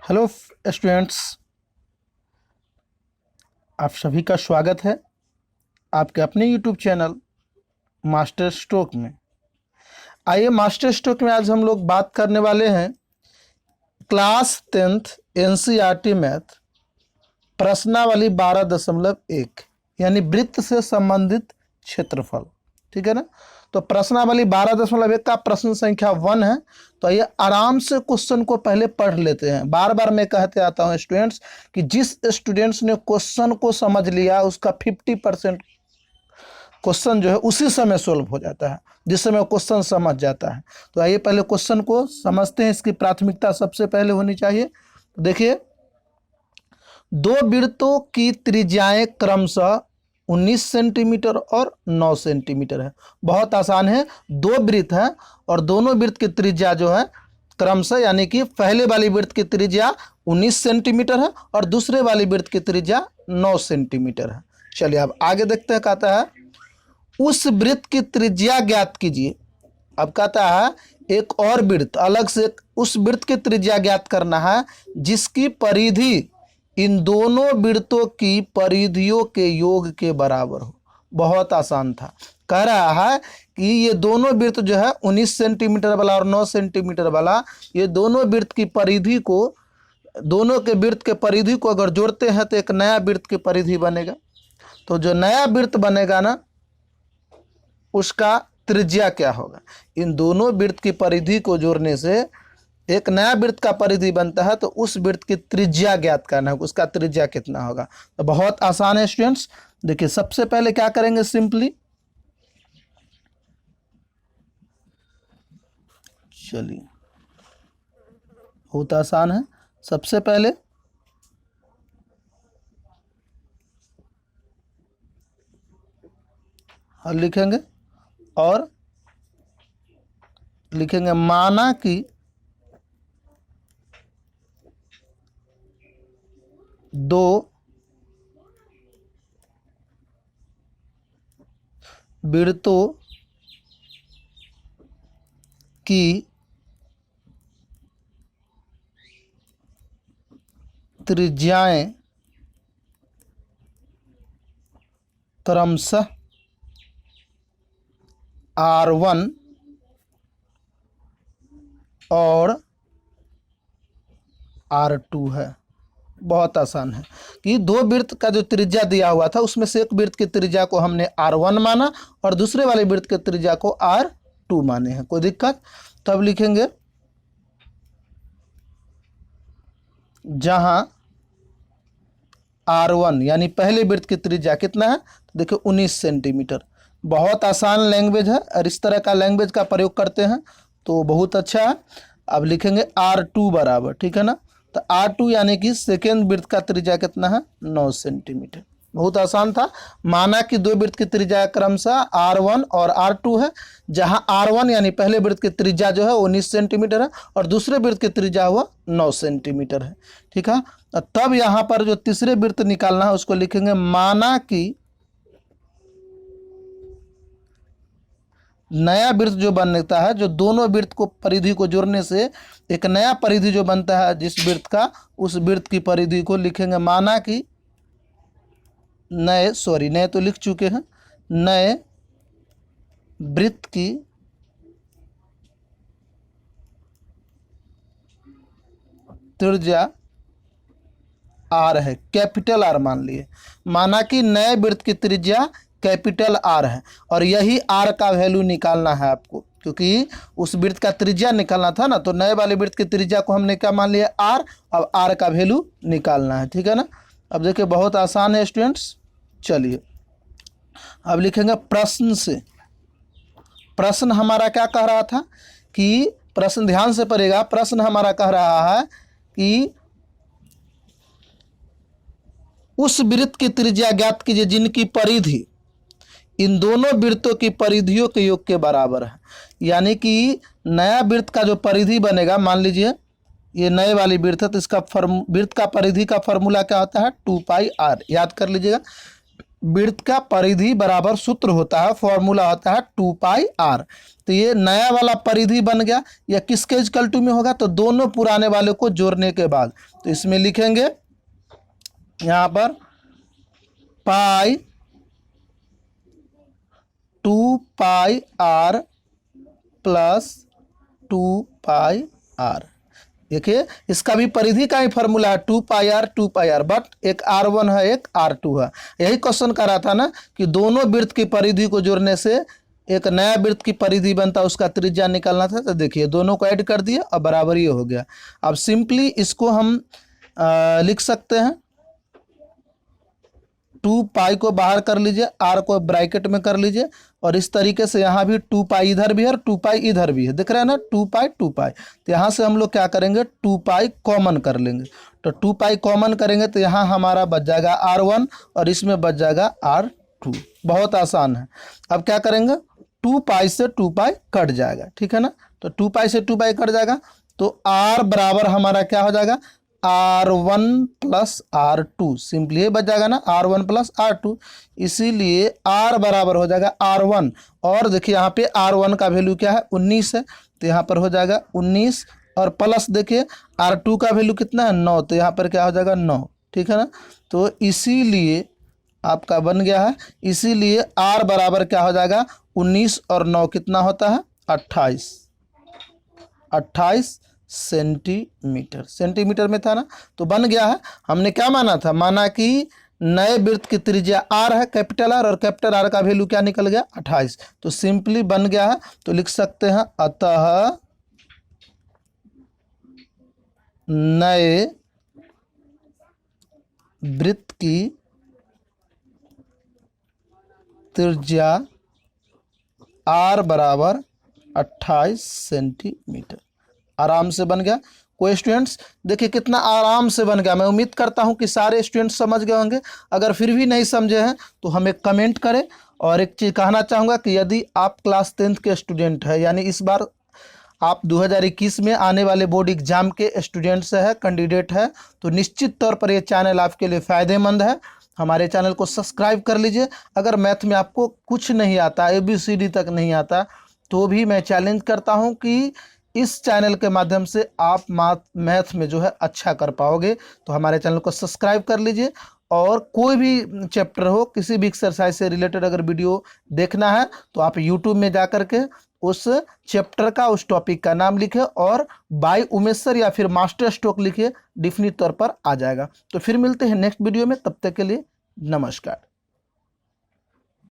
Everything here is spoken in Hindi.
हेलो स्टूडेंट्स, आप सभी का स्वागत है आपके अपने यूट्यूब चैनल मास्टर स्ट्रोक में। आइए मास्टर स्ट्रोक में आज हम लोग बात करने वाले हैं क्लास 10th एनसीईआरटी मैथ प्रश्नावली 12.1 यानी वृत्त से संबंधित क्षेत्रफल। ठीक है ना। तो प्रश्नावली 12.1 का प्रश्न संख्या 1 है। तो ये आराम से क्वेश्चन को पहले पढ़ लेते हैं। बार बार मैं कहते आता हूँ स्टूडेंट्स कि जिस स्टूडेंट्स ने क्वेश्चन को समझ लिया उसका 50% क्वेश्चन जो है उसी समय सोल्व हो जाता है, जिस समय क्वेश्चन समझ जाता है। तो आइए पहले क्वेश्चन को समझते हैं। इसकी प्राथमिकता सबसे पहले होनी चाहिए। तो देखिए, दो वृत्तों की त्रिज्याएं क्रमशः 19 सेंटीमीटर और 9 सेंटीमीटर है। बहुत आसान है। दो वृत्त हैं और दोनों वृत्त की त्रिज्या जो है क्रमशः, यानी कि पहले वाली वृत्त की त्रिज्या 19 सेंटीमीटर है और दूसरे वाली वृत्त की त्रिज्या 9 सेंटीमीटर है। चलिए अब आगे देखते हैं। कहता है उस वृत्त की त्रिज्या ज्ञात कीजिए। अब कहता है एक और वृत्त अलग से उस वृत्त की त्रिज्या ज्ञात करना है जिसकी परिधि इन दोनों वृत्तों की परिधियों के योग के बराबर हो। बहुत आसान था। कह रहा है कि ये दोनों वृत्त जो है 19 सेंटीमीटर वाला और 9 सेंटीमीटर वाला, ये दोनों वृत्त की परिधि को, दोनों के वृत्त के परिधि को अगर जोड़ते हैं तो एक नया वृत्त की परिधि बनेगा। तो जो नया वृत्त बनेगा ना, उसका त्रिज्या क्या होगा। इन दोनों वृत्त की परिधि को जोड़ने से एक नया वृत्त का परिधि बनता है। तो उस वृत्त की त्रिज्या ज्ञात करना है, उसका त्रिज्या कितना होगा। तो बहुत आसान है स्टूडेंट्स। देखिए सबसे पहले क्या करेंगे, सिंपली चलिए बहुत आसान है। सबसे पहले हल लिखेंगे और लिखेंगे माना कि दो वृत्तों की त्रिज्याएं क्रमशः R1 और R2 है। बहुत आसान है कि दो वृत्त का जो त्रिज्या दिया हुआ था उसमें से एक वृत्त की त्रिज्या को हमने R1 माना और दूसरे वाले वृत्त की त्रिज्या को R2 माने हैं। कोई दिक्कत? तब लिखेंगे जहां R1 यानी पहले वृत्त की त्रिज्या कितना है, तो देखिए 19 सेंटीमीटर। बहुत आसान लैंग्वेज है और इस तरह का लैंग्वेज का प्रयोग करते हैं तो बहुत अच्छा है। अब लिखेंगे R2 बराबर, ठीक है ना। तो R2 यानी कि सेकेंड वृत्त का त्रिज्या कितना है, 9 सेंटीमीटर। बहुत आसान था। माना कि दो वृत्त की त्रिज्या क्रमशः R1 और R2 है, जहां R1 यानी पहले वृत्त की त्रिज्या जो है 19 सेंटीमीटर है और दूसरे वृत्त की त्रिज्या हुआ 9 सेंटीमीटर है। ठीक है। तब यहां पर जो तीसरे वृत्त निकालना है उसको लिखेंगे माना कि नया वृत्त जो बनता है, जो दोनों वृत्त को परिधि को जोड़ने से एक नया परिधि जो बनता है जिस वृत्त का, उस वृत्त की परिधि को लिखेंगे माना कि नए तो लिख चुके हैं, नए वृत्त की त्रिज्या R है। कैपिटल R मान लिए। माना कि नए वृत्त की त्रिज्या कैपिटल R है और यही R का वैल्यू निकालना है आपको, क्योंकि उस वृत्त का त्रिज्या निकालना था ना। तो नए वाले वृत्त की त्रिज्या को हमने क्या मान लिया, R। अब R का वैल्यू निकालना है, ठीक है ना। अब देखिए बहुत आसान है स्टूडेंट्स। चलिए अब लिखेंगे प्रश्न से। प्रश्न हमारा क्या कह रहा था कि, प्रश्न ध्यान से पढ़ेगा। प्रश्न हमारा कह रहा है कि उस वृत्त की त्रिज्या ज्ञात कीजिए जिनकी परिधि इन दोनों वृत्तों की परिधियों के योग के बराबर है। यानी कि नया वृत्त का जो परिधि बनेगा, मान लीजिए ये नए वाली वृत्त है, तो इसका वृत्त का परिधि का फॉर्मूला क्या होता है, 2 पाई R। याद कर लीजिएगा। वृत्त का परिधि बराबर सूत्र होता है, फॉर्मूला होता है 2 पाई r। तो ये नया वाला परिधि बन गया। यह किसके इक्वल टू में होगा? तो दोनों पुराने वाले को जोड़ने के बाद, तो इसमें लिखेंगे यहाँ पर पाई 2 पाई r प्लस 2 पाई r। देखिए इसका भी परिधि का ही फॉर्मूला है 2 पाई r, बट एक r1 है एक r2 है। यही क्वेश्चन कर रहा था ना कि दोनों वृत्त की परिधि को जोड़ने से एक नया वृत्त की परिधि बनता, उसका त्रिज्या निकालना था। तो देखिए दोनों को ऐड कर दिए और बराबर ये हो गया। अब सिंपली इसको हम लिख सकते हैं 2 पाई को बाहर कर लीजिए, r को ब्रैकेट में कर लीजिए, और इस तरीके से यहाँ भी 2 पाई इधर भी है और 2 पाई इधर भी है, दिख रहा है ना 2 पाई 2 पाई। तो यहाँ से हम लोग क्या करेंगे 2 पाई कॉमन कर लेंगे। तो 2 पाई कॉमन करेंगे तो यहाँ हमारा बच जाएगा r1 और इसमें बच जाएगा r2। बहुत आसान है। अब क्या करेंगे 2 पाई से 2 पाई कट जाएगा, ठीक है ना। तो 2 पाई से 2 पाई कट जाएगा तो r बराबर हमारा क्या हो जाएगा r1 प्लस r2। सिंपली ये बच जाएगा ना r1 प्लस r2, इसीलिए r बराबर हो जाएगा r1। और देखिए यहाँ पे r1 का वैल्यू क्या है 19 है, तो यहाँ पर हो जाएगा 19 और प्लस देखिए r2 का वैल्यू कितना है 9, तो यहाँ पर क्या हो जाएगा 9, ठीक है ना। तो इसीलिए आपका बन गया है, इसीलिए r बराबर क्या हो जाएगा 19 और 9 कितना होता है 28 सेंटीमीटर। सेंटीमीटर में था ना, तो बन गया है। हमने क्या माना था, माना कि नए वृत्त की त्रिज्या r है, कैपिटल R, और कैपिटल R का वैल्यू क्या निकल गया 28। तो सिंपली बन गया है। तो लिख सकते हैं अतः नए वृत्त की त्रिज्या r बराबर 28 सेंटीमीटर। आराम से बन गया। कोई स्टूडेंट्स देखिए कितना आराम से बन गया। मैं उम्मीद करता हूं कि सारे स्टूडेंट्स समझ गए होंगे। अगर फिर भी नहीं समझे हैं तो हमें कमेंट करें। और एक चीज़ कहना चाहूँगा कि यदि आप क्लास 10th के स्टूडेंट हैं, यानी इस बार आप 2021 में आने वाले बोर्ड एग्जाम के स्टूडेंट्स है, कैंडिडेट है, तो निश्चित तौर पर ये चैनल आपके लिए फ़ायदेमंद है। हमारे चैनल को सब्सक्राइब कर लीजिए। अगर मैथ में आपको कुछ नहीं आता, ABCD तक नहीं आता, तो भी मैं चैलेंज करता हूं कि इस चैनल के माध्यम से आप मैथ में जो है अच्छा कर पाओगे। तो हमारे चैनल को सब्सक्राइब कर लीजिए। और कोई भी चैप्टर हो, किसी भी एक्सरसाइज से रिलेटेड अगर वीडियो देखना है तो आप यूट्यूब में जा कर के उस चैप्टर का, उस टॉपिक का नाम लिखे और बाय उमेश सर या फिर मास्टर स्ट्रोक लिखिए, डिफिनिट तौर पर आ जाएगा। तो फिर मिलते हैं नेक्स्ट वीडियो में, तब तक के लिए नमस्कार।